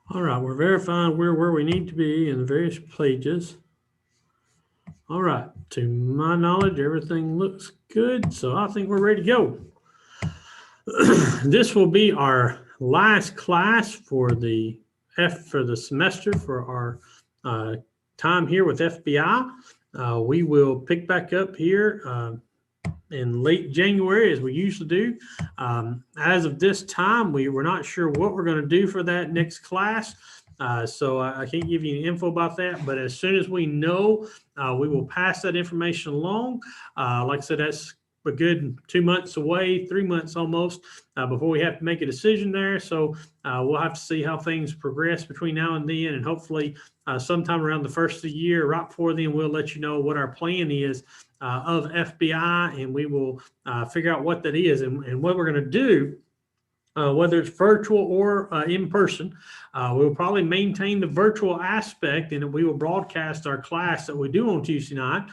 All right, we're verifying we're where we need to be in the various pages. All right, to my knowledge, everything looks good, so I think we're ready to go. This will be our last class for the semester for our time here with FBI. We will pick back up here in late January, as we usually do. As of this time, we're not sure what we're going to do for that next class. So I can't give you any info about that, but as soon as we know, we will pass that information along. Like I said, that's a good 2 months away, 3 months almost, before we have to make a decision there. So we'll have to see how things progress between now and then, and hopefully sometime around the first of the year, right before then, we'll let you know what our plan is of FBI, and we will figure out what that is and what we're going to do. Whether it's virtual or in person, we'll probably maintain the virtual aspect, and we will broadcast our class that we do on Tuesday night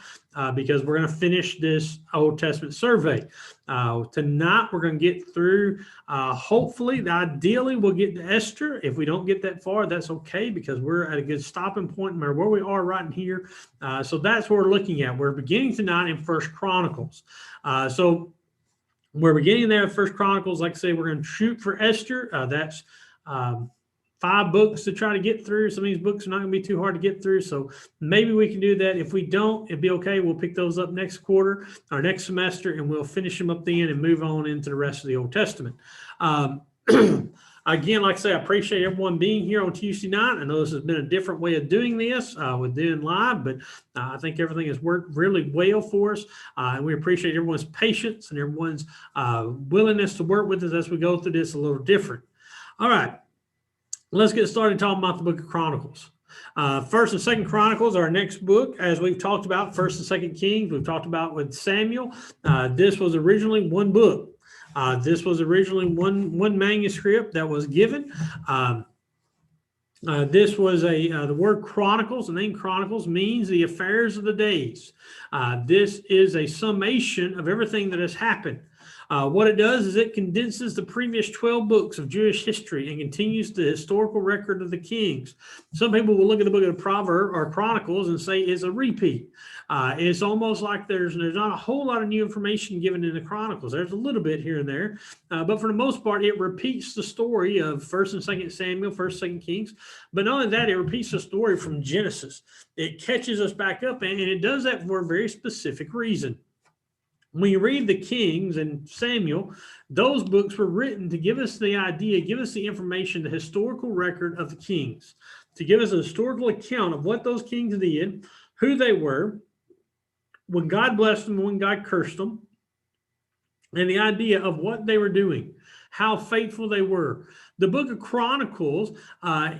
because we're going to finish this Old Testament survey. Tonight, we're going to get through, hopefully, ideally, we'll get to Esther. If we don't get that far, that's okay because we're at a good stopping point no matter where we are right in here. So that's what we're looking at. We're beginning tonight in First Chronicles. So we're beginning there at First Chronicles. Like I say, we're going to shoot for Esther. That's 5 books to try to get through. Some of these books are not going to be too hard to get through, so maybe we can do that. If we don't, it'd be okay. We'll pick those up next quarter or next semester, and we'll finish them up then and move on into the rest of the Old Testament. Again, like I say, I appreciate everyone being here on Tuesday night. I know this has been a different way of doing this with doing live, but I think everything has worked really well for us. And we appreciate everyone's patience and everyone's willingness to work with us as we go through this a little different. All right, let's get started talking about the book of Chronicles. First and Second Chronicles, our next book, as we've talked about, First and Second Kings, we've talked about with Samuel. This was originally one book. This was originally one manuscript that was given. This was the word Chronicles. The name Chronicles means the affairs of the days. This is a summation of everything that has happened. What it does is it condenses the previous 12 books of Jewish history and continues the historical record of the kings. Some people will look at the book of the Proverbs or Chronicles and say it's a repeat. It's almost like there's not a whole lot of new information given in the Chronicles. There's a little bit here and there, but for the most part, it repeats the story of 1st and 2nd Samuel, 1st, 2nd Kings. But not only that, it repeats the story from Genesis. It catches us back up, and it does that for a very specific reason. When you read the Kings and Samuel, those books were written to give us the idea, give us the information, the historical record of the kings, to give us a historical account of what those kings did, who they were, when God blessed them, when God cursed them, and the idea of what they were doing, how faithful they were. The book of Chronicles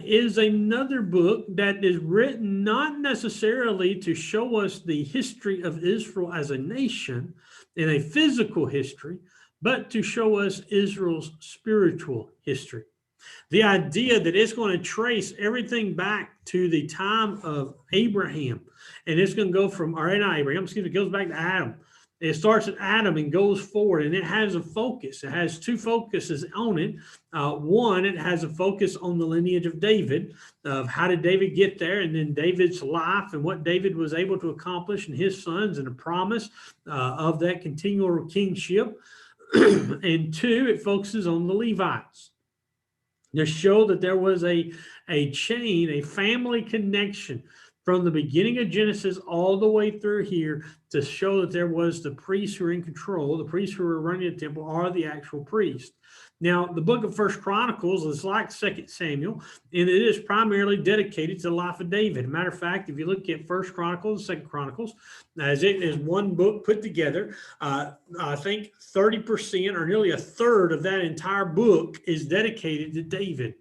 is another book that is written not necessarily to show us the history of Israel as a nation in a physical history, but to show us Israel's spiritual history. The idea that it's going to trace everything back to the time of Abraham, and it's going to go from, or not Abraham, excuse me, it goes back to Adam. It starts at Adam and goes forward, and it has a focus. It has 2 focuses on it. One, it has a focus on the lineage of David, of how did David get there, and then David's life and what David was able to accomplish and his sons and the promise of that continual kingship. And 2, it focuses on the Levites to show that there was a chain, a family connection from the beginning of Genesis all the way through here to show that there was the priests who are in control, the priests who are running the temple are the actual priests. Now, the book of First Chronicles is like 2 Samuel, and it is primarily dedicated to the life of David. Matter of fact, if you look at First Chronicles, 2 Chronicles, as it is one book put together, I think 30% or nearly a third of that entire book is dedicated to David.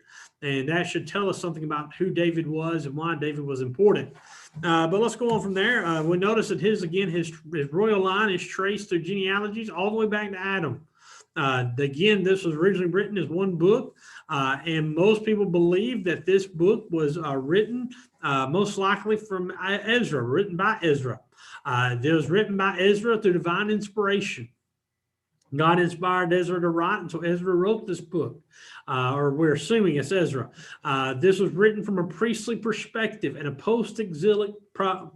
And that should tell us something about who David was and why David was important. But let's go on from there. We notice that his royal line is traced through genealogies all the way back to Adam. Again, this was originally written as one book, and most people believe that this book was written most likely from Ezra, written by Ezra. It was written by Ezra through divine inspiration. God inspired Ezra to write, and so Ezra wrote this book. or we're assuming it's Ezra. This was written from a priestly perspective and a post-exilic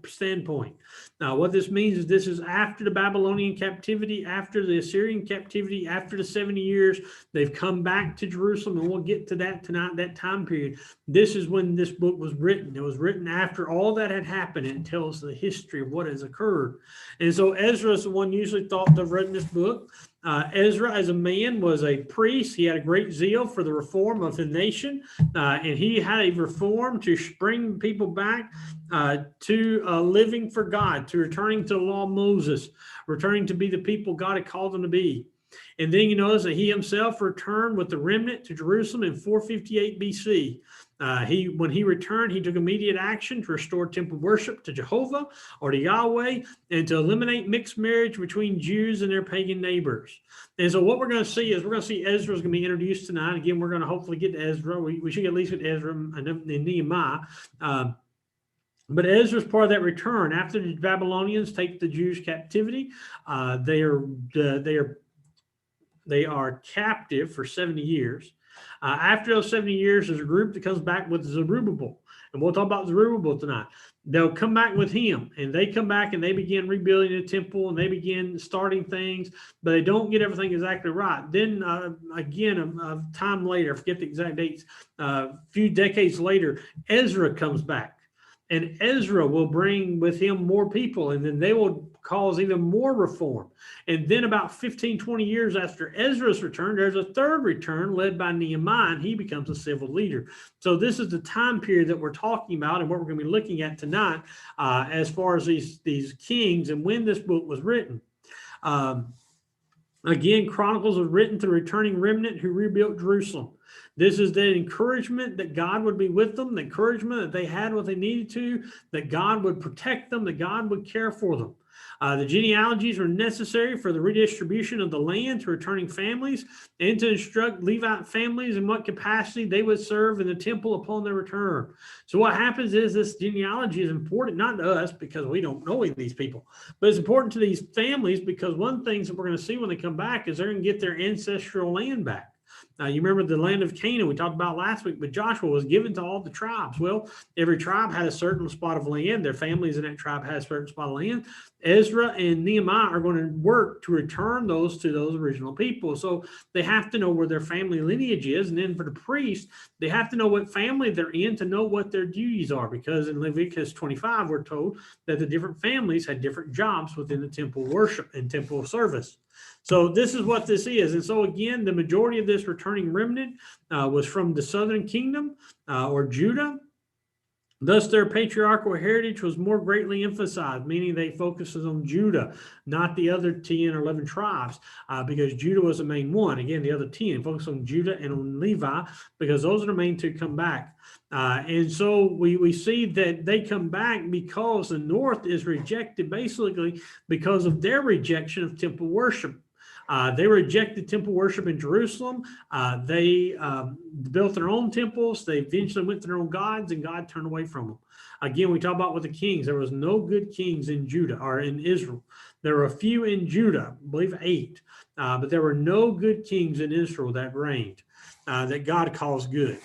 standpoint. Now, what this means is this is after the Babylonian captivity, after the Assyrian captivity, after the 70 years, they've come back to Jerusalem, and we'll get to that tonight, that time period. This is when this book was written. It was written after all that had happened, and it tells the history of what has occurred. And so Ezra is the one usually thought to have written this book. Ezra, as a man, was a priest. He had a great zeal for the reform of the nation, and he had a reform to bring people back to living for God, to returning to the law of Moses, returning to be the people God had called them to be. And then you notice that he himself returned with the remnant to Jerusalem in 458 BC. When he returned, he took immediate action to restore temple worship to Jehovah or to Yahweh, and to eliminate mixed marriage between Jews and their pagan neighbors. And so what we're going to see is Ezra is going to be introduced tonight. Again, we're going to hopefully get to Ezra. We should at least get to Ezra and Nehemiah. But Ezra's part of that return. After the Babylonians take the Jews captivity, they are captive for 70 years. After those 70 years, there's a group that comes back with Zerubbabel. And we'll talk about Zerubbabel tonight. They'll come back with him, and they come back and they begin rebuilding the temple, and they begin starting things, but they don't get everything exactly right. Then again, a time later, I forget the exact dates, a few decades later, Ezra comes back. And Ezra will bring with him more people, and then they will cause even more reform. And then about 15, 20 years after Ezra's return, there's a third return led by Nehemiah, and he becomes a civil leader. So this is the time period that we're talking about and what we're going to be looking at tonight as far as these kings and when this book was written. Again, Chronicles was written to the returning remnant who rebuilt Jerusalem. This is the encouragement that God would be with them, the encouragement that they had what they needed to, that God would protect them, that God would care for them. The genealogies were necessary for the redistribution of the land to returning families and to instruct Levite families in what capacity they would serve in the temple upon their return. So what happens is this genealogy is important, not to us because we don't know any of these people, but it's important to these families because one of the things that we're going to see when they come back is they're going to get their ancestral land back. You remember the land of Canaan we talked about last week, but Joshua was given to all the tribes. Well, every tribe had a certain spot of land. Their families in that tribe had a certain spot of land. Ezra and Nehemiah are going to work to return those to those original people. So they have to know where their family lineage is. And then for the priest, they have to know what family they're in to know what their duties are. Because in Leviticus 25, we're told that the different families had different jobs within the temple worship and temple service. So this is what this is. And so again, the majority of this returning remnant was from the southern kingdom or Judah. Thus, their patriarchal heritage was more greatly emphasized, meaning they focused on Judah, not the other 10 or 11 tribes, because Judah was the main one. Again, the other 10 focused on Judah and on Levi, because those are the main two come back. And so we see that they come back because the north is rejected, basically because of their rejection of temple worship. They rejected temple worship in Jerusalem. They built their own temples. They eventually went to their own gods, and God turned away from them. Again, we talk about with the kings. There was no good kings in Judah or in Israel. There were a few in Judah, I believe 8, but there were no good kings in Israel that reigned, that God calls good.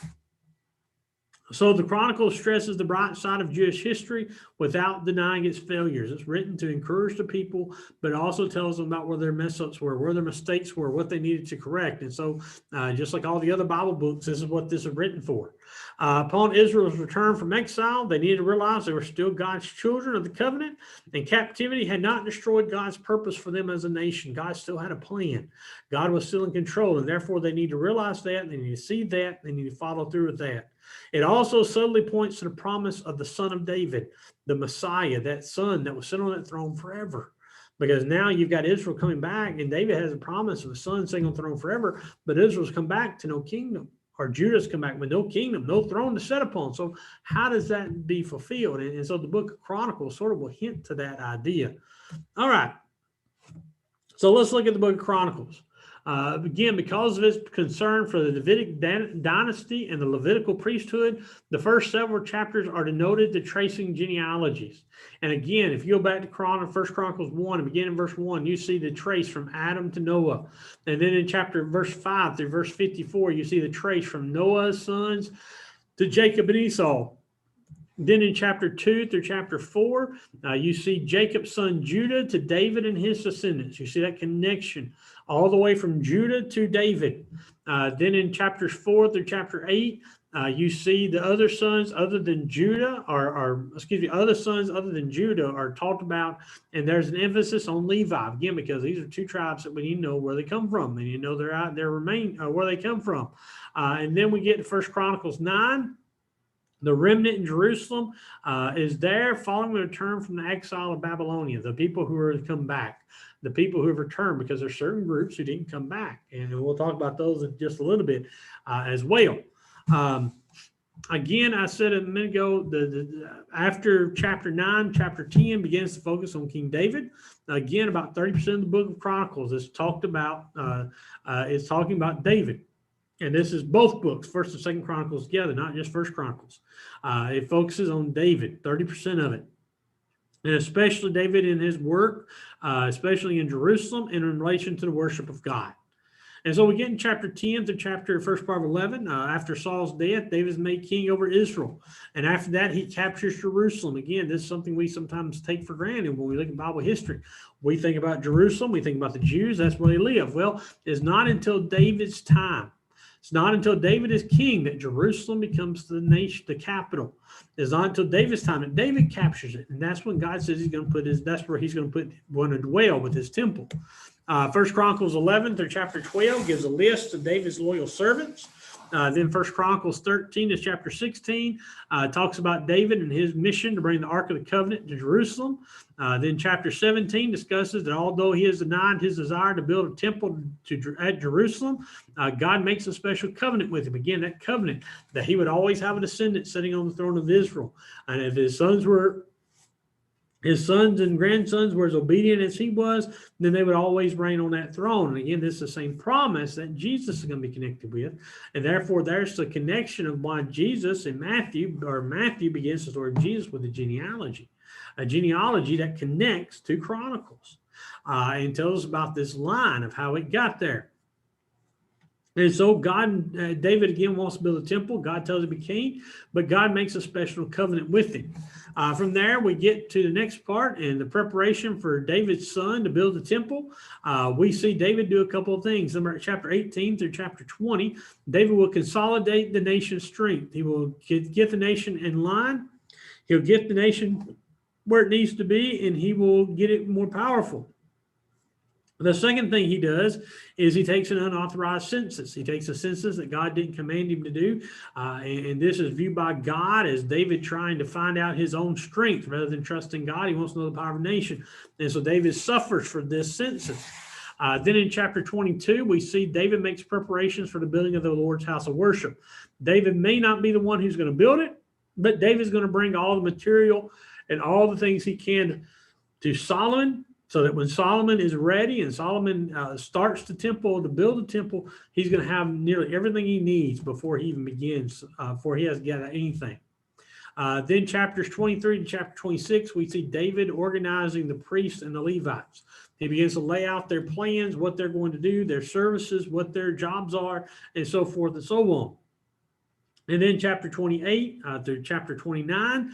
So the Chronicle stresses the bright side of Jewish history without denying its failures. It's written to encourage the people, but it also tells them about where their mess-ups were, where their mistakes were, what they needed to correct. And so just like all the other Bible books, this is what this is written for. Upon Israel's return from exile, they needed to realize they were still God's children of the covenant, and captivity had not destroyed God's purpose for them as a nation. God still had a plan. God was still in control, and therefore they need to realize that, they need to see that, they need to follow through with that. It also subtly points to the promise of the son of David, the Messiah, that son that was sitting on that throne forever. Because now you've got Israel coming back, and David has a promise of a son sitting on the throne forever, but Israel's come back to no kingdom, or Judah's come back with no kingdom, no throne to set upon. So how does that be fulfilled? And so the book of Chronicles sort of will hint to that idea. All right. So let's look at the book of Chronicles. Again, because of its concern for the Davidic dynasty and the Levitical priesthood, the first several chapters are devoted to tracing genealogies. And again, if you go back to 1 Chronicles 1 and begin in verse 1, you see the trace from Adam to Noah. And then in verse 5 through verse 54, you see the trace from Noah's sons to Jacob and Esau. Then in chapter 2 through chapter 4, you see Jacob's son Judah to David and his descendants. You see that connection all the way from Judah to David. Then in chapters 4 through chapter 8, you see the other sons other than Judah, other sons other than Judah are talked about, and there's an emphasis on Levi, again, because these are two tribes that we need to know where they come from, and you know where they come from. And then we get to 1 Chronicles 9. The remnant in Jerusalem is there following the return from the exile of Babylonia, the people who are to come back, the people who have returned, because there's certain groups who didn't come back. And we'll talk about those in just a little bit as well. Again, I said a minute ago, after chapter 9, chapter 10 begins to focus on King David. Again, about 30% of the book of Chronicles is talking about David. And this is both books, 1st and 2nd Chronicles together, not just 1st Chronicles. It focuses on David, 30% of it. And especially David in his work, especially in Jerusalem and in relation to the worship of God. And so we get in chapter 10 to first part of 11. After Saul's death, David is made king over Israel. And after that, he captures Jerusalem. Again, this is something we sometimes take for granted when we look at Bible history. We think about Jerusalem, we think about the Jews, that's where they live. Well, it's not until David's time. It's not until David is king that Jerusalem becomes the nation, the capital. It's not until David's time that David captures it. And that's when God says that's where he's going to dwell with his temple. 1 Chronicles 11 through chapter 12 gives a list of David's loyal servants. Then 1 Chronicles 13 to chapter 16 talks about David and his mission to bring the Ark of the Covenant to Jerusalem. Then chapter 17 discusses that although he has denied his desire to build a temple at Jerusalem, God makes a special covenant with him. Again, that covenant that he would always have a descendant sitting on the throne of Israel. And if his sons and grandsons were as obedient as he was, then they would always reign on that throne. And again, this is the same promise that Jesus is going to be connected with. And therefore, there's the connection of why Jesus in Matthew begins the story of Jesus with a genealogy that connects to Chronicles and tells us about this line of how it got there. And so David again wants to build a temple. God tells him to be king, but God makes a special covenant with him. From there, we get to the next part and the preparation for David's son to build the temple. We see David do a couple of things. In chapter 18 through chapter 20, David will consolidate the nation's strength. He will get the nation in line. He'll get the nation where it needs to be, and he will get it more powerful. The second thing he does is he takes an unauthorized census. He takes a census that God didn't command him to do. And this is viewed by God as David trying to find out his own strength rather than trusting God. He wants to know the power of the nation. And so David suffers for this census. Then in chapter 22, we see David makes preparations for the building of the Lord's house of worship. David may not be the one who's going to build it, but David's going to bring all the material and all the things he can to Solomon, so that when Solomon is ready and Solomon starts the temple, to build the temple, he's going to have nearly everything he needs before he even begins, before he has to get anything. Then chapters 23 to chapter 26, we see David organizing the priests and the Levites. He begins to lay out their plans, what they're going to do, their services, what their jobs are, and so forth and so on. And then chapter 28 through chapter 29,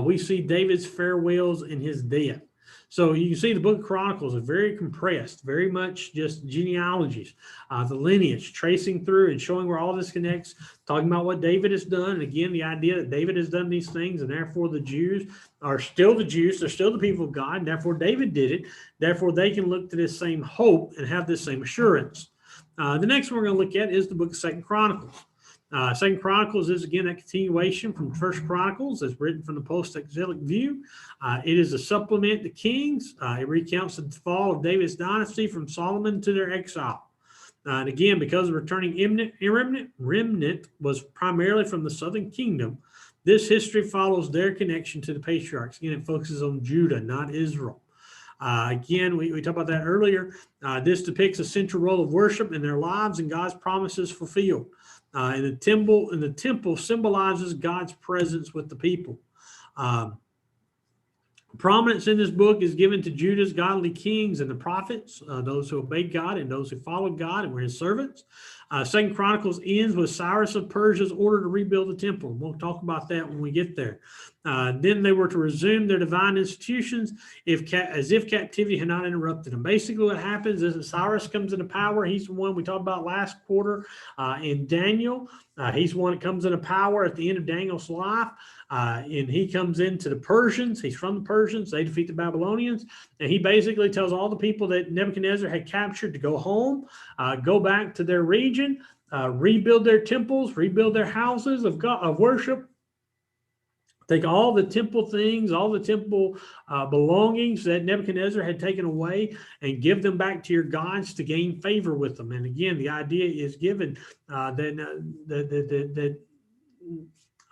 we see David's farewells and his death. So you can see the book of Chronicles is very compressed, very much just genealogies, the lineage, tracing through and showing where all this connects, talking about what David has done. And again, the idea that David has done these things, and therefore the Jews are still the Jews, they're still the people of God, and therefore David did it. Therefore, they can look to this same hope and have this same assurance. The next one we're going to look at is the book of 2 Chronicles. 2 Chronicles is, again, a continuation from 1 Chronicles. It's written from the post-exilic view. It is a supplement to Kings. It recounts the fall of David's dynasty from Solomon to their exile. And again, because the returning remnant was primarily from the southern kingdom, this history follows their connection to the patriarchs. Again, it focuses on Judah, not Israel. Again, we talked about that earlier. This depicts a central role of worship in their lives and God's promises fulfilled. And the temple symbolizes God's presence with the people. Prominence in this book is given to Judah's godly kings and the prophets, those who obeyed God and those who followed God and were his servants. Second Chronicles ends with Cyrus of Persia's order to rebuild the temple. We'll talk about that when we get there. Then they were to resume their divine institutions as if captivity had not interrupted them. Basically what happens is that Cyrus comes into power. He's the one we talked about last quarter in Daniel. He's the one that comes into power at the end of Daniel's life. And he comes into the Persians. He's from the Persians. They defeat the Babylonians. And he basically tells all the people that Nebuchadnezzar had captured to go home, go back to their region, rebuild their temples, rebuild their houses of worship. Take all the temple things, all the temple belongings that Nebuchadnezzar had taken away and give them back to your gods to gain favor with them. And again, the idea is given that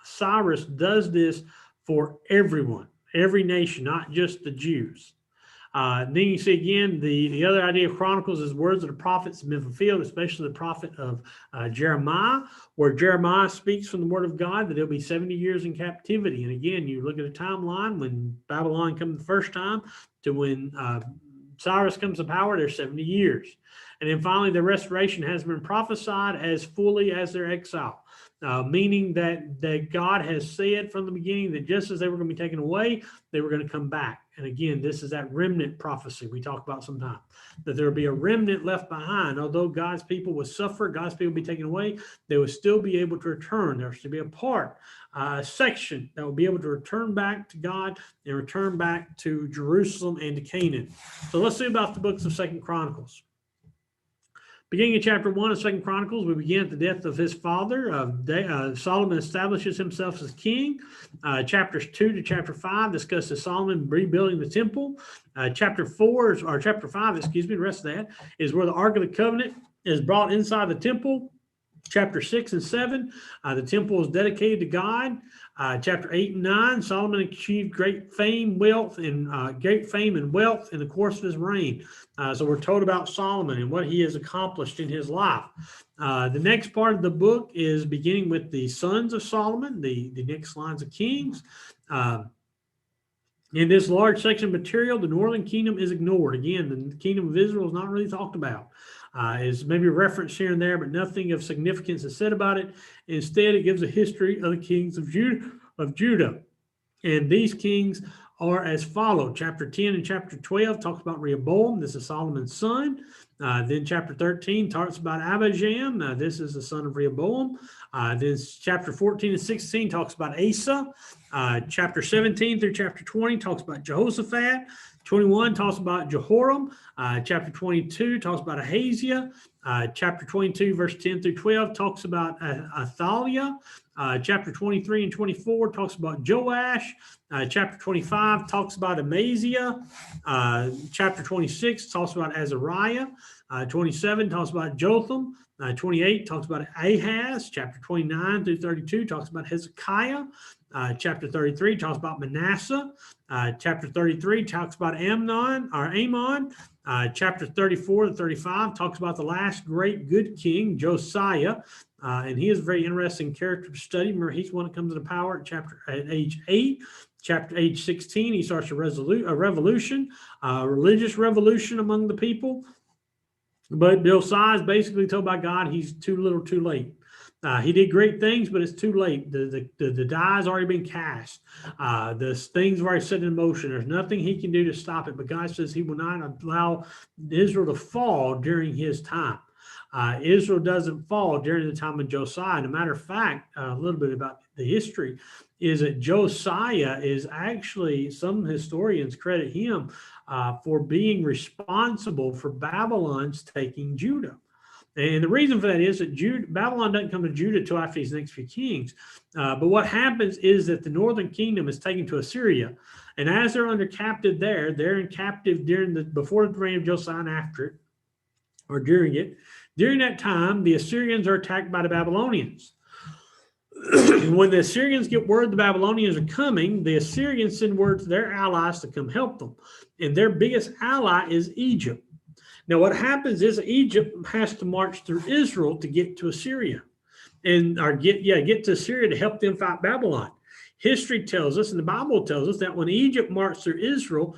Cyrus does this for everyone, every nation, not just the Jews. Then you see again, the other idea of Chronicles is words of the prophets have been fulfilled, especially the prophet of Jeremiah, where Jeremiah speaks from the word of God that there'll be 70 years in captivity. And again, you look at a timeline when Babylon comes the first time to when Cyrus comes to power, there's 70 years. And then finally, the restoration has been prophesied as fully as their exile. Meaning that God has said from the beginning that just as they were going to be taken away, they were going to come back. And again, this is that remnant prophecy we talk about sometimes, that there will be a remnant left behind. Although God's people will suffer, God's people will be taken away, they will still be able to return. There should be a part, a section that will be able to return back to God and return back to Jerusalem and to Canaan. So let's see about the books of 2 Chronicles. Beginning in chapter 1 of 2 Chronicles, we begin at the death of his father. Solomon establishes himself as king. Chapters 2 to chapter 5 discusses Solomon rebuilding the temple. Chapter 5, the rest of that is where the Ark of the Covenant is brought inside the temple. Chapter 6 and 7, the temple is dedicated to God. Chapter 8 and 9, Solomon achieved great fame and wealth in the course of his reign. So we're told about Solomon and what he has accomplished in his life. The next part of the book is beginning with the sons of Solomon, the next lines of kings. In this large section of material, the northern kingdom is ignored. Again, the kingdom of Israel is not really talked about. Is maybe referenced here and there, but nothing of significance is said about it. Instead, it gives a history of the kings of Judah. And these kings are as follows. Chapter 10 and chapter 12 talks about Rehoboam. This is Solomon's son. Then chapter 13 talks about Abijam. This is the son of Rehoboam. Then chapter 14 and 16 talks about Asa. Chapter 17 through chapter 20 talks about Jehoshaphat. 21 talks about Jehoram. Chapter 22 talks about Ahaziah. Chapter 22, verse 10 through 12 talks about Athaliah. Chapter 23 and 24 talks about Joash. Chapter 25 talks about Amaziah. Chapter 26 talks about Azariah. 27 talks about Jotham. 28 talks about Ahaz. Chapter 29 through 32 talks about Hezekiah. Chapter 33 talks about Manasseh. Chapter 33 talks about Amon. Chapter 34 to 35 talks about the last great good king, Josiah. And he is a very interesting character to study. Remember, he's one that comes into power at age 8. Chapter age 16, he starts a revolution, a religious revolution among the people. But Josiah is basically told by God he's too little, too late. He did great things, but it's too late. The die's already been cast. The things are already set in motion. There's nothing he can do to stop it. But God says he will not allow Israel to fall during his time. Israel doesn't fall during the time of Josiah. And a matter of fact, a little bit about the history is that Josiah is actually, some historians credit him for being responsible for Babylon's taking Judah. And the reason for that is that Babylon doesn't come to Judah until after these next few kings. But what happens is that the northern kingdom is taken to Assyria. And as they're under captive there, they're in captive before the reign of Josiah and after it, or during it. During that time, the Assyrians are attacked by the Babylonians. when the Assyrians get word the Babylonians are coming, the Assyrians send word to their allies to come help them. And their biggest ally is Egypt. Now, what happens is Egypt has to march through Israel to get to Assyria, and or get to Assyria to help them fight Babylon. History tells us, and the Bible tells us, that when Egypt marched through Israel,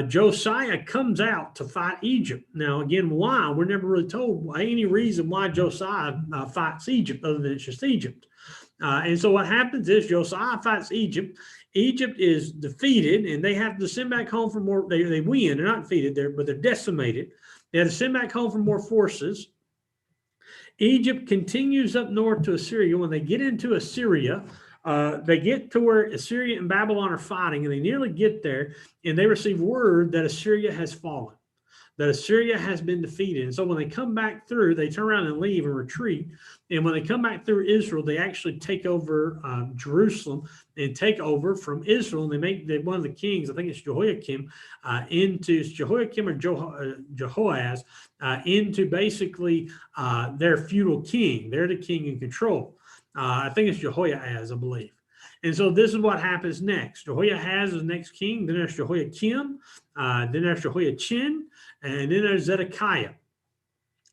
Josiah comes out to fight Egypt. Now, again, why? We're never really told any reason why Josiah fights Egypt, other than it's just Egypt. And so what happens is Josiah fights Egypt. Egypt is defeated, and they have to send back home for more. They win. They're not defeated, but they're decimated. They have to send back home for more forces. Egypt continues up north to Assyria. When they get into Assyria, they get to where Assyria and Babylon are fighting, and they nearly get there, and they receive word that Assyria has fallen, that Assyria has been defeated. And so when they come back through, they turn around and leave and retreat. And when they come back through Israel, they actually take over Jerusalem and take over from Israel. And they make one of the kings, I think it's Jehoiakim, or Jehoaz, into basically their feudal king. They're the king in control. I think it's Jehoiaz, I believe. And so this is what happens next. Jehoiaz is the next king. Then there's Jehoiakim. Then there's Jehoiachin. And then there's Zedekiah.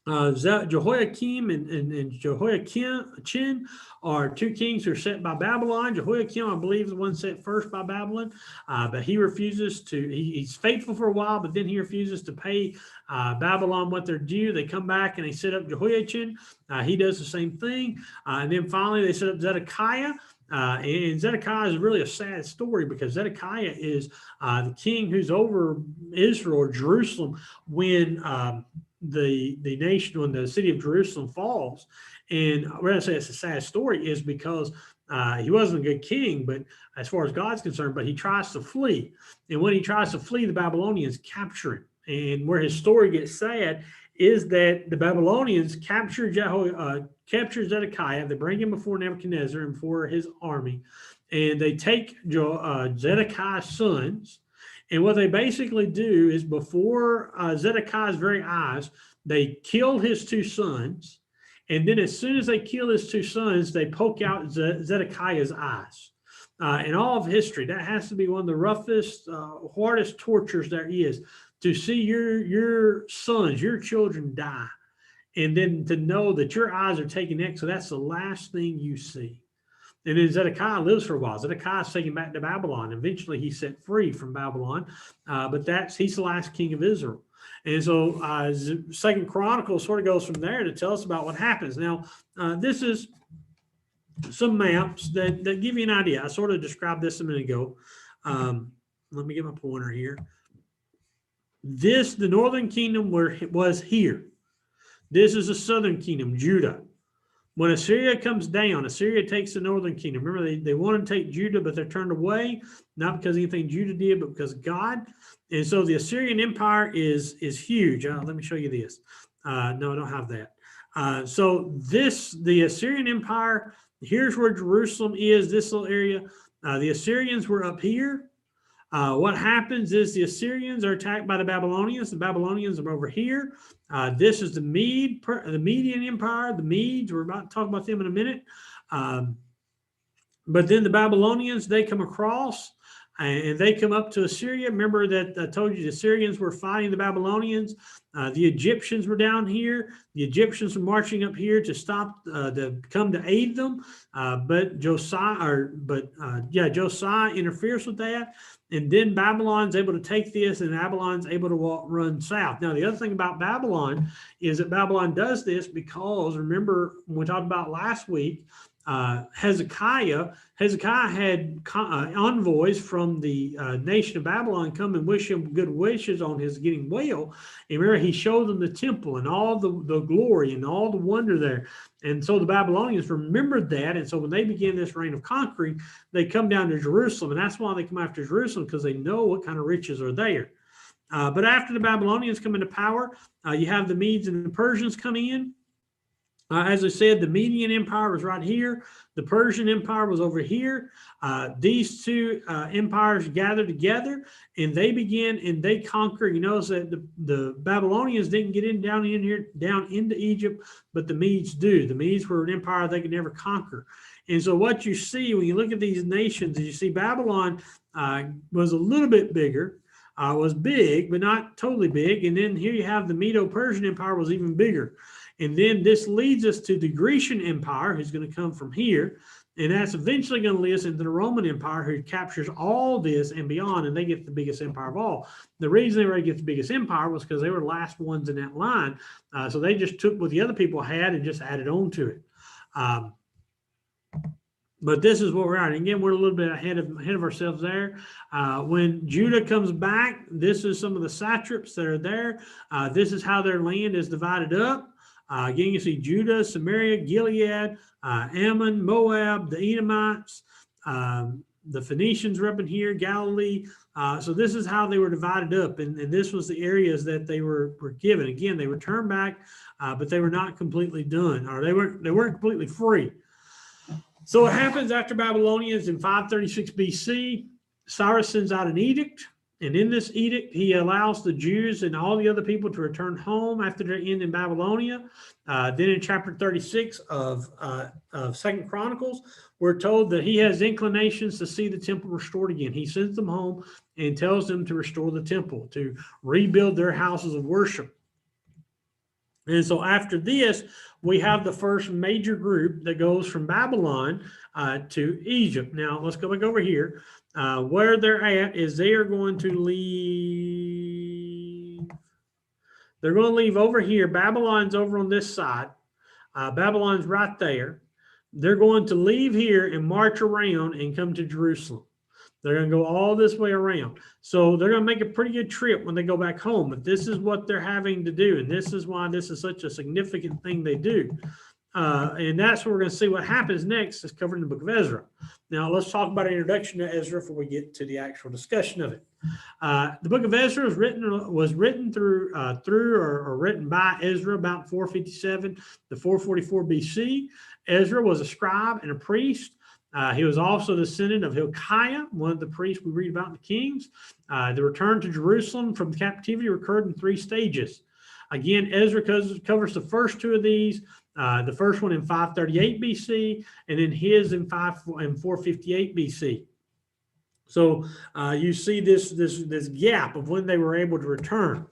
Jehoiakim and Jehoiachin are two kings who are set by Babylon. Jehoiakim, I believe, is the one set first by Babylon, but he refuses to. He's faithful for a while, but then he refuses to pay Babylon what they're due. They come back and they set up Jehoiachin. He does the same thing, and then finally they set up Zedekiah. And Zedekiah is really a sad story, because Zedekiah is the king who's over Israel or Jerusalem when the nation, when the city of Jerusalem falls. And when I say it's a sad story is because he wasn't a good king, but as far as God's concerned, but he tries to flee. And when he tries to flee, the Babylonians capture him. And where his story gets sad is that the Babylonians capture Zedekiah. They bring him before Nebuchadnezzar and before his army, and they take Zedekiah's sons. And what they basically do is, before Zedekiah's very eyes, they kill his two sons. And then as soon as they kill his two sons, they poke out Zedekiah's eyes. In all of history, that has to be one of the roughest, hardest tortures there is, to see your sons, your children die, and then to know that your eyes are taken next. So that's the last thing you see. And then Zedekiah lives for a while. Zedekiah is taken back to Babylon. Eventually, he's set free from Babylon, but he's the last king of Israel. And so Second Chronicles sort of goes from there to tell us about what happens. Now, this is some maps that give you an idea. I sort of described this a minute ago. Let me get my pointer here. The northern kingdom was here. This is the southern kingdom, Judah. When Assyria comes down, Assyria takes the northern kingdom. Remember, they want to take Judah, but they're turned away, not because of anything Judah did, but because of God. And so the Assyrian Empire is huge. Let me show you this. No, I don't have that. So the Assyrian Empire, here's where Jerusalem is, this little area. The Assyrians were up here. What happens is the Assyrians are attacked by the Babylonians. The Babylonians are over here. This is the Median Empire. The Medes, we're about to talk about them in a minute. But then the Babylonians, they come across and they come up to Assyria. Remember that I told you the Assyrians were fighting the Babylonians. The Egyptians were down here. The Egyptians were marching up here to to come to aid them. But Josiah interferes with that. And then Babylon's able to take this, and Babylon's able to run south. Now, the other thing about Babylon is that Babylon does this because, remember, when we talked about last week, Hezekiah had envoys from the nation of Babylon come and wish him good wishes on his getting well. And remember, he showed them the temple and all the glory and all the wonder there. And so the Babylonians remembered that. And so when they begin this reign of conquering, they come down to Jerusalem. And that's why they come after Jerusalem, because they know what kind of riches are there. But after the Babylonians come into power, you have the Medes and the Persians coming in. As I said, the Median Empire was right here. The Persian Empire was over here. These two empires gathered together, and they begin and they conquer. You notice that the Babylonians didn't get down into Egypt, but the Medes do. The Medes were an empire they could never conquer. And so what you see when you look at these nations is you see Babylon was a little bit bigger, was big, but not totally big. And then here you have the Medo-Persian Empire was even bigger. And then this leads us to the Grecian Empire, who's going to come from here. And that's eventually going to lead us into the Roman Empire, who captures all this and beyond, and they get the biggest empire of all. The reason they were able to get the biggest empire was because they were the last ones in that line. So they just took what the other people had and just added on to it. But this is what we're at. And again, we're a little bit ahead of ourselves there. When Judah comes back, this is some of the satraps that are there. This is how their land is divided up. Again, you see Judah, Samaria, Gilead, Ammon, Moab, the Edomites, the Phoenicians are up in here, Galilee. So this is how they were divided up. And this was the areas that they were given. Again, they returned back, but they were not completely done, or they weren't completely free. So what happens after Babylonians in 536 BC, Cyrus sends out an edict. And in this edict, he allows the Jews and all the other people to return home after their end in Babylonia. Then in chapter 36 of 2 Chronicles, we're told that he has inclinations to see the temple restored again. He sends them home and tells them to restore the temple, to rebuild their houses of worship. And so after this, we have the first major group that goes from Babylon to Egypt. Now, let's go back over here. Where they're at is they are going to leave. They're going to leave over here. Babylon's over on this side. Babylon's right there. They're going to leave here and march around and come to Jerusalem. They're going to go all this way around. So they're going to make a pretty good trip when they go back home. But this is what they're having to do. And this is why this is such a significant thing they do. And that's what we're going to see what happens next is covered in the book of Ezra. Now, let's talk about an introduction to Ezra before we get to the actual discussion of it. The book of Ezra was written through or written by Ezra about 457 to 444 BC. Ezra was a scribe and a priest. He was also the descendant of Hilkiah, one of the priests we read about in the Kings. The return to Jerusalem from captivity occurred in 3 stages. Again, Ezra covers the first 2 of these. The first one in 538 BC, and then his in 458 BC. So you see this gap of when they were able to return.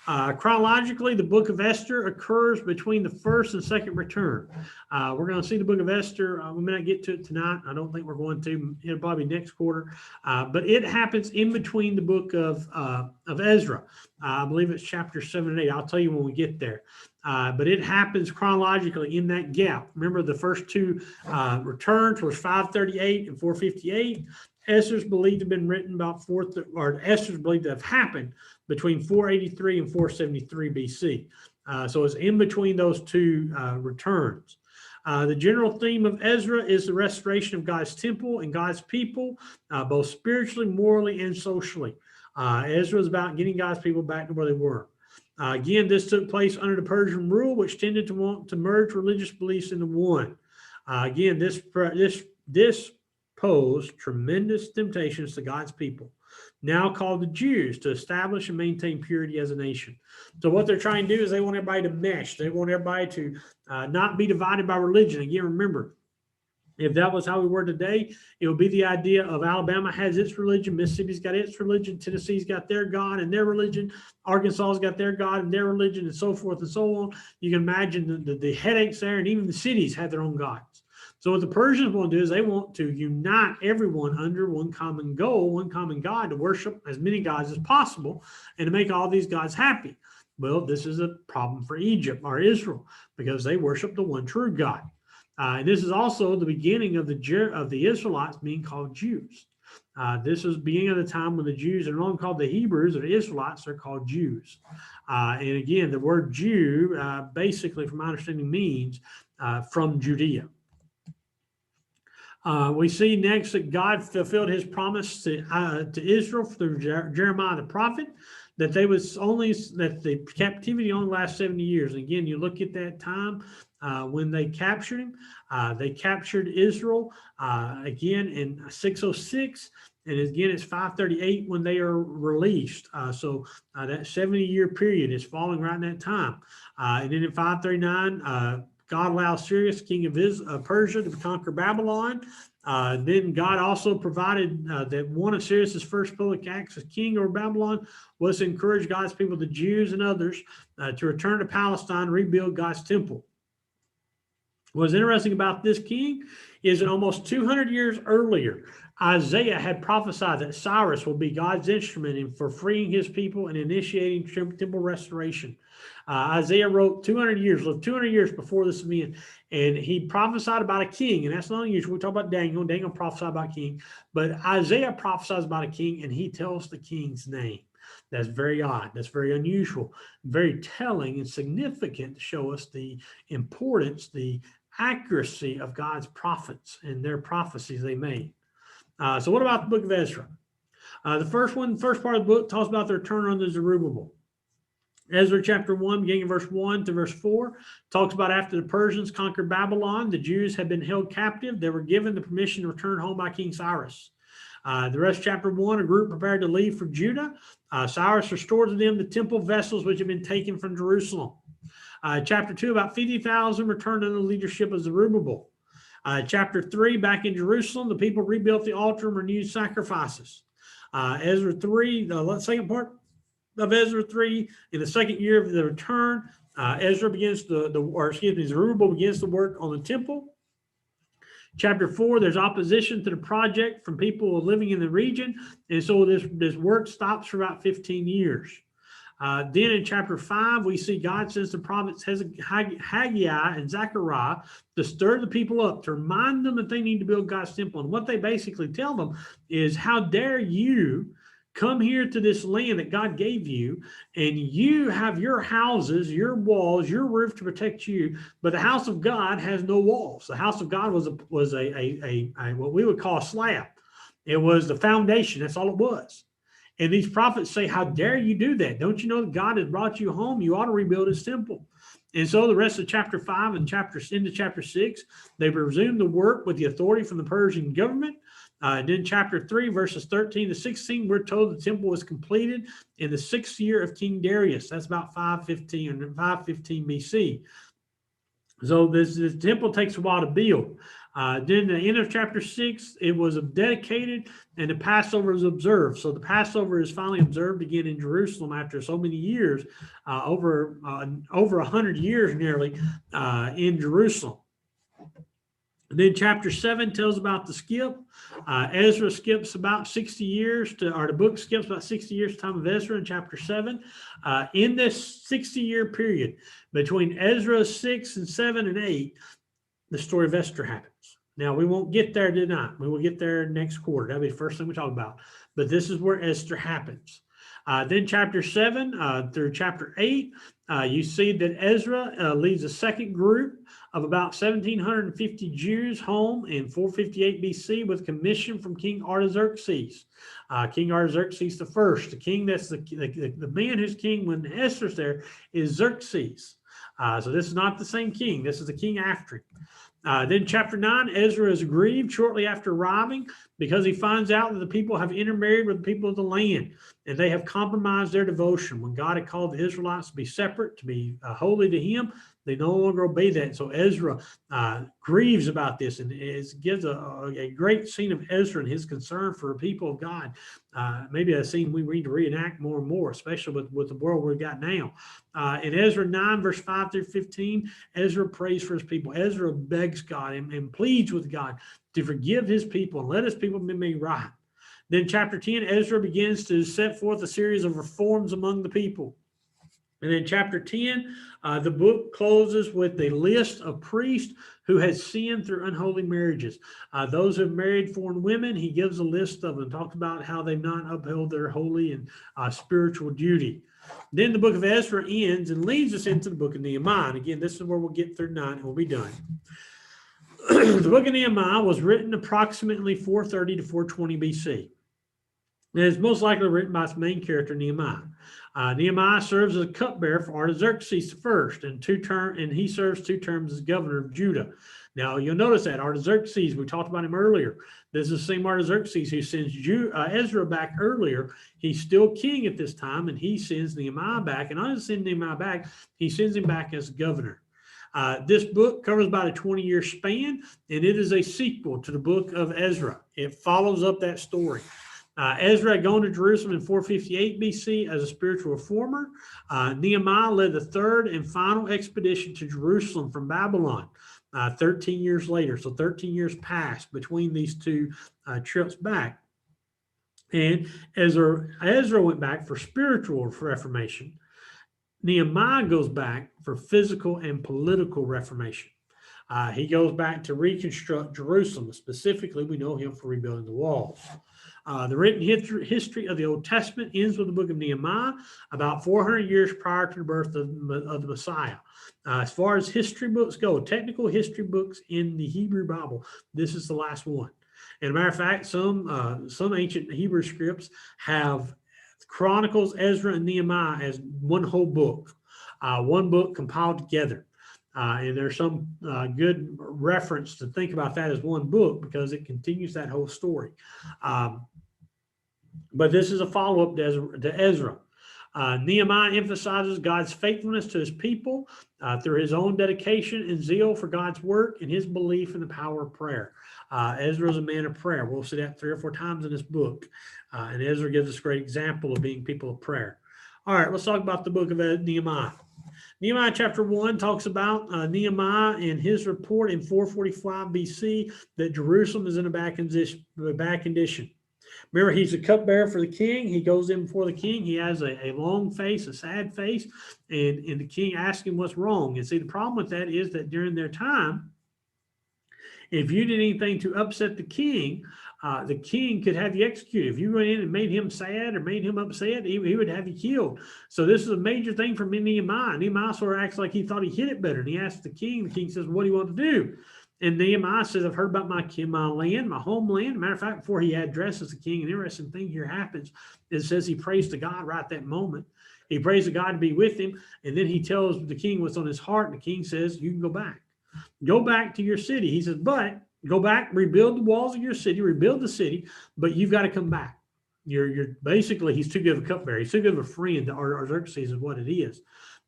Chronologically, the book of Esther occurs between the first and second return. We're going to see the book of Esther. We may not get to it tonight. I don't think we're going to. It'll probably be next quarter. But it happens in between the book of Ezra. I believe it's chapter 7 and 8. I'll tell you when we get there. But it happens chronologically in that gap. Remember, the first 2 returns was 538 and 458. Esther's believed to have been written about Esther's believed to have happened between 483 and 473 BC. So it's in between those 2 returns. The general theme of Ezra is the restoration of God's temple and God's people, both spiritually, morally, and socially. Ezra is about getting God's people back to where they were. Again, this took place under the Persian rule, which tended to want to merge religious beliefs into one. Again, this posed tremendous temptations to God's people, now called the Jews, to establish and maintain purity as a nation. So what they're trying to do is they want everybody to mesh. They want everybody to not be divided by religion. Again, remember, if that was how we were today, it would be the idea of Alabama has its religion, Mississippi's got its religion, Tennessee's got their God and their religion, Arkansas's got their God and their religion, and so forth and so on. You can imagine the headaches there, and even the cities have their own gods. So what the Persians want to do is they want to unite everyone under one common goal, one common God, to worship as many gods as possible and to make all these gods happy. Well, this is a problem for Egypt or Israel because they worship the one true God. And this is also the beginning of the Israelites being called Jews. This is beginning of the time when the Jews are no longer called the Hebrews or the Israelites, they're called Jews. And again, the word Jew, basically, from my understanding, means from Judea. We see next that God fulfilled his promise to Israel through Jeremiah the prophet, that the captivity only lasts 70 years. And again, you look at that time when they captured him. They captured Israel again in 606, and again it's 538 when they are released. So that 70-year period is falling right in that time. And then in 539, God allows Cyrus, king of Persia, to conquer Babylon. Then God also provided that one of Cyrus's first public acts as king over Babylon was to encourage God's people, the Jews and others, to return to Palestine, rebuild God's temple. What's interesting about this king is that almost 200 years earlier, Isaiah had prophesied that Cyrus will be God's instrument for freeing his people and initiating temple restoration. Isaiah lived 200 years before this event, and he prophesied about a king, and that's not unusual. We talk about Daniel. Daniel prophesied about king, but Isaiah prophesies about a king, and he tells the king's name. That's very odd. That's very unusual, very telling and significant to show us the importance, the accuracy of God's prophets and their prophecies they made. So what about the book of Ezra? The first part of the book talks about the return under Zerubbabel. Ezra chapter 1, beginning in verse 1 to verse 4, talks about after the Persians conquered Babylon, the Jews had been held captive. They were given the permission to return home by King Cyrus. The rest of chapter 1, a group prepared to leave for Judah. Cyrus restored to them the temple vessels which had been taken from Jerusalem. Chapter 2, about 50,000 returned under the leadership of Zerubbabel. Chapter 3, back in Jerusalem, the people rebuilt the altar and renewed sacrifices. Ezra 3, the second part of Ezra 3, in the second year of the return, Zerubbabel begins the work on the temple. Chapter 4, there's opposition to the project from people living in the region, and so this work stops for about 15 years. Then in chapter 5, we see God sends the prophets Haggai and Zechariah to stir the people up, to remind them that they need to build God's temple. And what they basically tell them is, how dare you come here to this land that God gave you, and you have your houses, your walls, your roof to protect you, but the house of God has no walls. The house of God was a what we would call a slab. It was the foundation. That's all it was. And these prophets say, how dare you do that? Don't you know that God has brought you home? You ought to rebuild his temple. And so the rest of chapter 5 and into chapter 6, they resumed the work with the authority from the Persian government. Then chapter 3, verses 13 to 16, we're told the temple was completed in the 6th year of King Darius. That's about 515 BC. So this temple takes a while to build. Then the end of chapter 6, it was dedicated and the Passover was observed. So the Passover is finally observed again in Jerusalem after so many years, over 100 years nearly in Jerusalem. And then chapter 7 tells about the skip. Ezra skips about 60 years the book skips about 60 years to the time of Ezra in chapter 7. In this 60-year period between Ezra 6 and 7 and 8, the story of Esther happens. Now, we won't get there tonight. We will get there next quarter. That'll be the first thing we talk about. But this is where Esther happens. Then chapter 7 through chapter 8, you see that Ezra leads a second group of about 1,750 Jews home in 458 BC with commission from King Artaxerxes. King Artaxerxes the first, the king that's the man who's king when Esther's there is Xerxes. So this is not the same king. This is the king after him. Then chapter 9, Ezra is grieved shortly after arriving because he finds out that the people have intermarried with the people of the land and they have compromised their devotion. When God had called the Israelites to be separate, to be holy to him, they no longer obey that. So Ezra grieves about this, and it gives a great scene of Ezra and his concern for the people of God. Maybe a scene we need to reenact more and more, especially with the world we've got now. In Ezra 9, verse 5 through 15, Ezra prays for his people. Ezra begs God and pleads with God to forgive his people and let his people be made right. Then chapter 10, Ezra begins to set forth a series of reforms among the people. And in chapter 10, the book closes with a list of priests who had sinned through unholy marriages. Those who have married foreign women, he gives a list of them, talks about how they've not upheld their holy and spiritual duty. Then the book of Ezra ends and leads us into the book of Nehemiah. And again, this is where we'll get through 9 and we'll be done. The book of Nehemiah was written approximately 430 to 420 BC. And it's most likely written by its main character, Nehemiah. Nehemiah serves as a cupbearer for Artaxerxes I, and he serves 2 terms as governor of Judah. Now, you'll notice that Artaxerxes, we talked about him earlier. This is the same Artaxerxes who sends Ezra back earlier. He's still king at this time, and he sends Nehemiah back. And not just send Nehemiah back, he sends him back as governor. This book covers about a 20-year span, and it is a sequel to the book of Ezra. It follows up that story. Ezra had gone to Jerusalem in 458 BC as a spiritual reformer. Nehemiah led the third and final expedition to Jerusalem from Babylon 13 years later. So 13 years passed between these two trips back. And Ezra went back for spiritual reformation. Nehemiah goes back for physical and political reformation. He goes back to reconstruct Jerusalem. Specifically, we know him for rebuilding the walls. The written history of the Old Testament ends with the book of Nehemiah, about 400 years prior to the birth of the Messiah. As far as history books go, technical history books in the Hebrew Bible, this is the last one. As a matter of fact, some ancient Hebrew scripts have Chronicles, Ezra, and Nehemiah as one whole book, one book compiled together. And there's some good reference to think about that as one book because it continues that whole story. But this is a follow-up to Ezra. Nehemiah emphasizes God's faithfulness to his people through his own dedication and zeal for God's work and his belief in the power of prayer. Ezra is a man of prayer. We'll see that 3 or 4 times in this book. And Ezra gives us a great example of being people of prayer. All right, let's talk about the book of Nehemiah. Nehemiah chapter 1 talks about Nehemiah and his report in 445 BC that Jerusalem is in a bad condition. Remember, he's a cupbearer for the king. He goes in before the king. He has a long face, a sad face, and the king asks him what's wrong. And see, the problem with that is that during their time, if you did anything to upset the king could have you executed. If you went in and made him sad or made him upset, he would have you killed. So this is a major thing for Nehemiah. Nehemiah sort of acts like he thought he hit it better. And he asks the king says, what do you want to do? And Nehemiah says, I've heard about my land, my homeland. Matter of fact, before he addresses the king, an interesting thing here happens. It says he prays to God right that moment. He prays to God to be with him. And then he tells the king what's on his heart. And the king says, you can go back. Go back to your city. He says, but go back, rebuild the walls of your city, rebuild the city, but you've got to come back. You're basically, he's too good of a cupbearer. He's too good of a friend to Artaxerxes is what it is.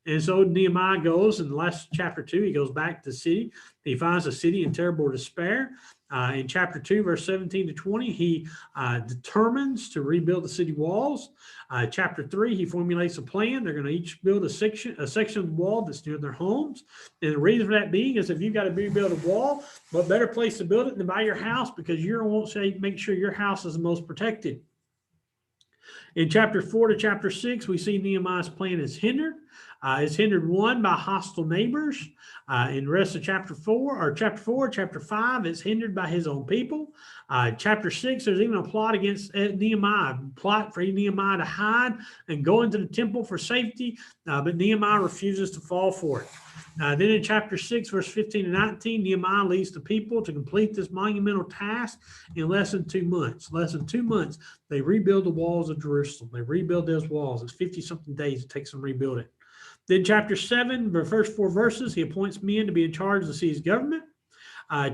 And so Nehemiah goes in the last chapter 2, he goes back to the city. He finds the city in terrible despair. In chapter 2, verse 17 to 20, he determines to rebuild the city walls. Chapter 3, he formulates a plan. They're going to each build a section of the wall that's near their homes. And the reason for that being is if you've got to rebuild a wall, what better place to build it than by your house, because you won't say make sure your house is the most protected. In chapter 4 to chapter 6, we see Nehemiah's plan is hindered. It's hindered, one, by hostile neighbors. In the rest of chapter 4, chapter 5, it's hindered by his own people. Chapter 6, there's even a plot against Nehemiah, plot for Nehemiah to hide and go into the temple for safety, but Nehemiah refuses to fall for it. Then in chapter 6, verse 15 to 19, Nehemiah leads the people to complete this monumental task in less than 2 months. Less than 2 months, they rebuild the walls of Jerusalem. They rebuild those walls. It's 50-something days it takes them to rebuild it. Then chapter 7, the first 4 verses, he appoints men to be in charge of the city's government.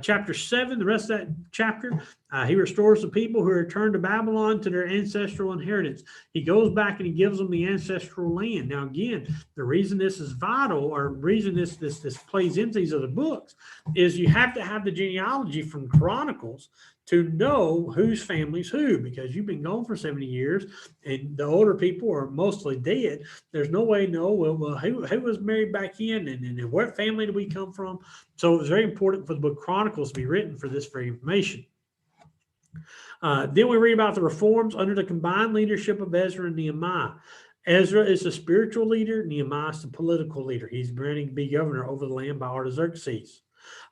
Chapter 7, the rest of that chapter, he restores the people who returned to Babylon to their ancestral inheritance. He goes back and he gives them the ancestral land. Now, again, the reason this is vital, or reason this plays into these other books, is you have to have the genealogy from Chronicles to know whose family's who, because you've been gone for 70 years and the older people are mostly dead. There's no way to know, well who was married back in and what family did we come from? So it was very important for the book Chronicles to be written for this very information. Then we read about the reforms under the combined leadership of Ezra and Nehemiah. Ezra is the spiritual leader. Nehemiah is the political leader. He's granting to be governor over the land by Artaxerxes.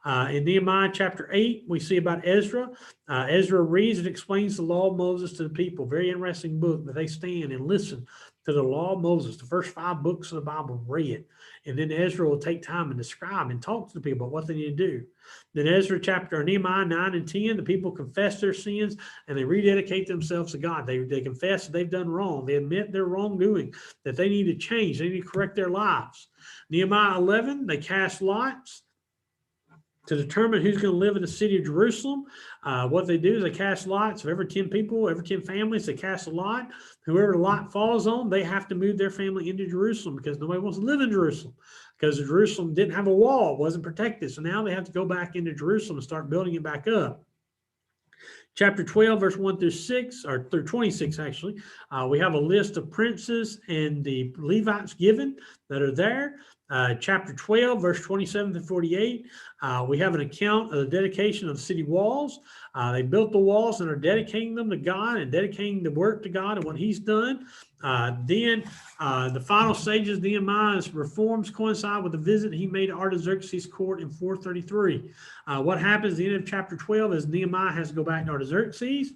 In Nehemiah chapter 8, we see about Ezra. Ezra reads and explains the law of Moses to the people. Very interesting book, but they stand and listen to the law of Moses. The first 5 books of the Bible read. And then Ezra will take time and describe and talk to the people about what they need to do. Then Nehemiah 9 and 10, the people confess their sins and they rededicate themselves to God. They confess that they've done wrong. They admit their wrongdoing, that they need to change. They need to correct their lives. Nehemiah 11, they cast lots. to determine who's going to live in the city of Jerusalem. What they do is they cast lots of every 10 people, every 10 families, they cast a lot. Whoever the lot falls on, they have to move their family into Jerusalem because nobody wants to live in Jerusalem because Jerusalem didn't have a wall, wasn't protected. So now they have to go back into Jerusalem and start building it back up. Chapter 12, verse 1 through 6, or through 26, actually, we have a list of princes and the Levites given that are there. Chapter 12, verse 27 to 48, we have an account of the dedication of the city walls. They built the walls and are dedicating them to God and dedicating the work to God and what he's done. Then the final stages of Nehemiah's reforms coincide with the visit he made to Artaxerxes' court in 433. What happens at the end of chapter 12 is Nehemiah has to go back to Artaxerxes.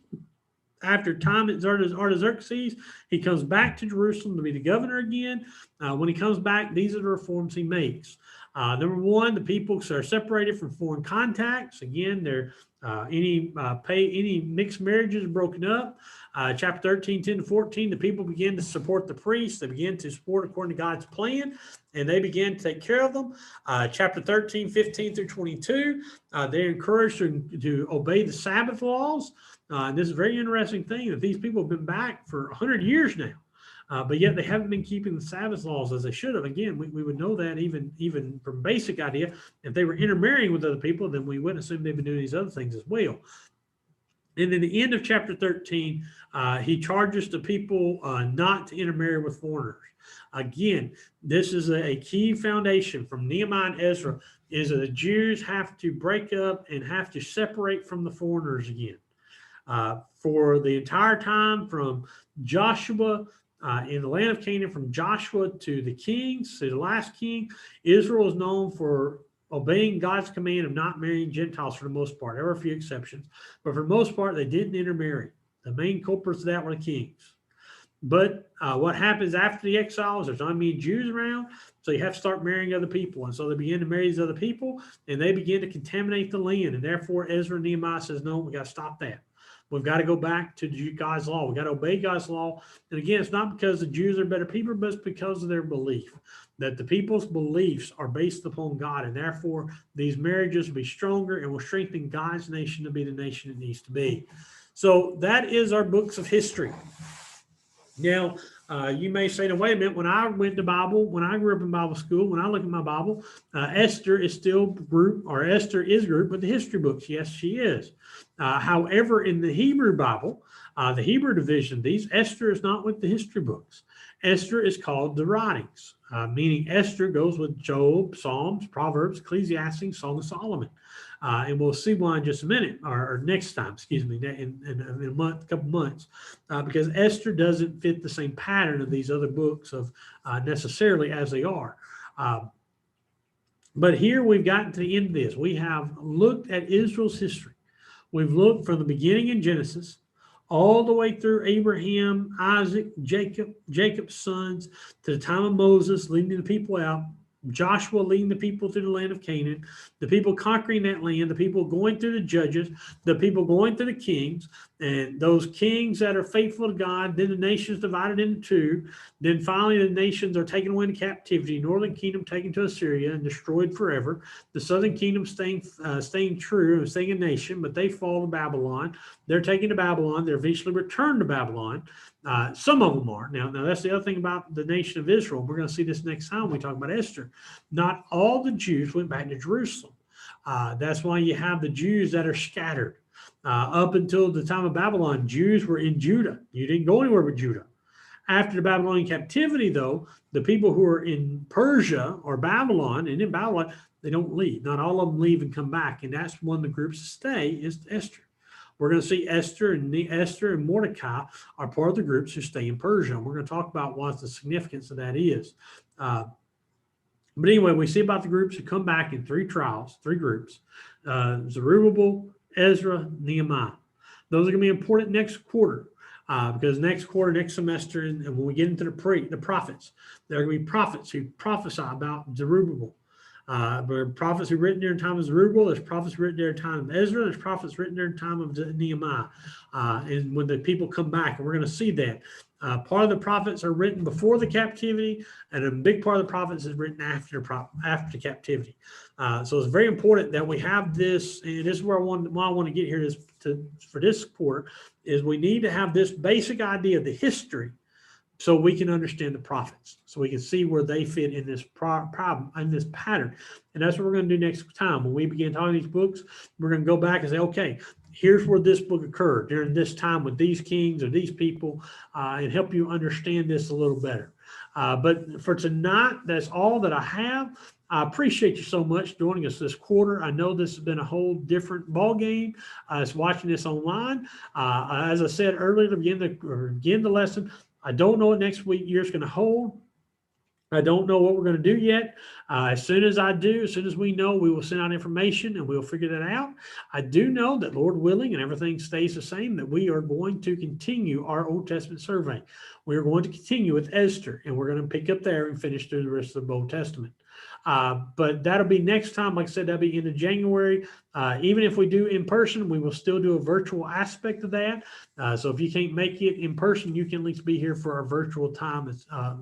After time at Artaxerxes, he comes back to Jerusalem to be the governor again. When he comes back, these are the reforms he makes. Number one, the people are separated from foreign contacts. Again, any mixed marriages are broken up. Chapter 13, 10 to 14, the people begin to support the priests. They begin to support according to God's plan, and they begin to take care of them. Chapter 13, 15 through 22, they're encouraged to obey the Sabbath laws. And this is a very interesting thing that these people have been back for 100 years now. But yet they haven't been keeping the Sabbath laws as they should have. Again, we would know that even from basic idea. If they were intermarrying with other people, then we wouldn't assume they've been doing these other things as well. And in the end of chapter 13, he charges the people not to intermarry with foreigners. Again, this is a key foundation from Nehemiah and Ezra, is that the Jews have to break up and have to separate from the foreigners again. For the entire time from Joshua in the land of Canaan, from Joshua to the kings, to the last king, Israel is known for obeying God's command of not marrying Gentiles for the most part. There were a few exceptions, but for the most part, they didn't intermarry. The main culprits of that were the kings. But what happens after the exiles, there's not many Jews around, so you have to start marrying other people. And so they begin to marry these other people, and they begin to contaminate the land. And therefore, Ezra and Nehemiah says, no, we got to stop that. We've got to go back to God's law. We've got to obey God's law. And again, it's not because the Jews are better people, but it's because of their belief, that the people's beliefs are based upon God. And therefore, these marriages will be stronger and will strengthen God's nation to be the nation it needs to be. So that is our books of history. Now, you may say, no, wait a minute, when I went to Bible, when I grew up in Bible school, when I look at my Bible, Esther is still grouped, or Esther is grouped with the history books. Yes, she is. However, in the Hebrew Bible, the Hebrew division of these, Esther is not with the history books. Esther is called the writings, meaning Esther goes with Job, Psalms, Proverbs, Ecclesiastes, Song of Solomon. And we'll see why in just a minute, or next time, excuse me, in a month, couple months, because Esther doesn't fit the same pattern of these other books of necessarily as they are. But here we've gotten to the end of this. We have looked at Israel's history. We've looked from the beginning in Genesis all the way through Abraham, Isaac, Jacob's sons, to the time of Moses leading the people out, Joshua leading the people through the land of Canaan, the people conquering that land, the people going through the judges, the people going through the kings, and those kings that are faithful to God, then the nations divided into two, then finally the nations are taken away into captivity, northern kingdom taken to Assyria and destroyed forever, the southern kingdom staying true and staying a nation, but they fall to Babylon. They're taken to Babylon. They're eventually returned to Babylon. Some of them are. Now, that's the other thing about the nation of Israel. We're going to see this next time we talk about Esther. Not all the Jews went back to Jerusalem. That's why you have the Jews that are scattered. Up until the time of Babylon, Jews were in Judah. You didn't go anywhere with Judah. After the Babylonian captivity, though, the people who are in Persia or Babylon, and in Babylon, they don't leave. Not all of them leave and come back. And that's one of the groups that stay is Esther. We're going to see Esther and Mordecai are part of the groups who stay in Persia. And we're going to talk about what the significance of that is. But anyway, we see about the groups who come back in three groups, Zerubbabel, Ezra, Nehemiah. Those are going to be important next quarter because next semester, and when we get into the prophets, there are going to be prophets who prophesy about Zerubbabel. There are prophets who written during the time of Zerubbabel. There's prophets written during the time of Ezra. There's prophets written during the time of Nehemiah. And when the people come back, and we're going to see that. Part of the prophets are written before the captivity, and a big part of the prophets is written after the captivity. So it's very important that we have this, and this is why I want to get here is for this quarter, is we need to have this basic idea of the history so we can understand the prophets, so we can see where they fit in this problem, in this pattern. And that's what we're going to do next time. When we begin talking these books, we're going to go back and say, okay, here's where this book occurred during this time with these kings or these people, and help you understand this a little better. But for tonight, that's all that I have. I appreciate you so much joining us this quarter. I know this has been a whole different ball game. It's watching this online. As I said earlier to begin the lesson, I don't know what next year's going to hold. I don't know what we're going to do yet. As soon as we know, we will send out information and we'll figure that out. I do know that, Lord willing, and everything stays the same, that we are going to continue our Old Testament survey. We are going to continue with Esther, and we're going to pick up there and finish through the rest of the Old Testament. But that'll be next time. Like I said, that'll be into January. Even if we do in person, we will still do a virtual aspect of that. So if you can't make it in person, you can at least be here for our virtual time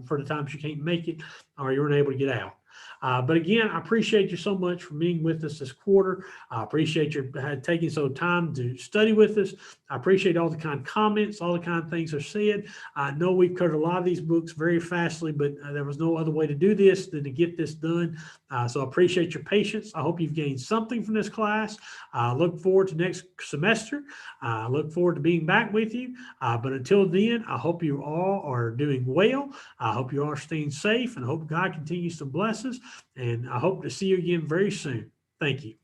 for the times you can't make it or you're unable to get out. But again, I appreciate you so much for being with us this quarter. I appreciate you taking some time to study with us. I appreciate all the kind of comments, all the kind of things are said. I know we've covered a lot of these books very fastly, but there was no other way to do this than to get this done. So I appreciate your patience. I hope you've gained something from this class. I look forward to next semester. I look forward to being back with you. But until then, I hope you all are doing well. I hope you are staying safe, and I hope God continues to bless us. And I hope to see you again very soon. Thank you.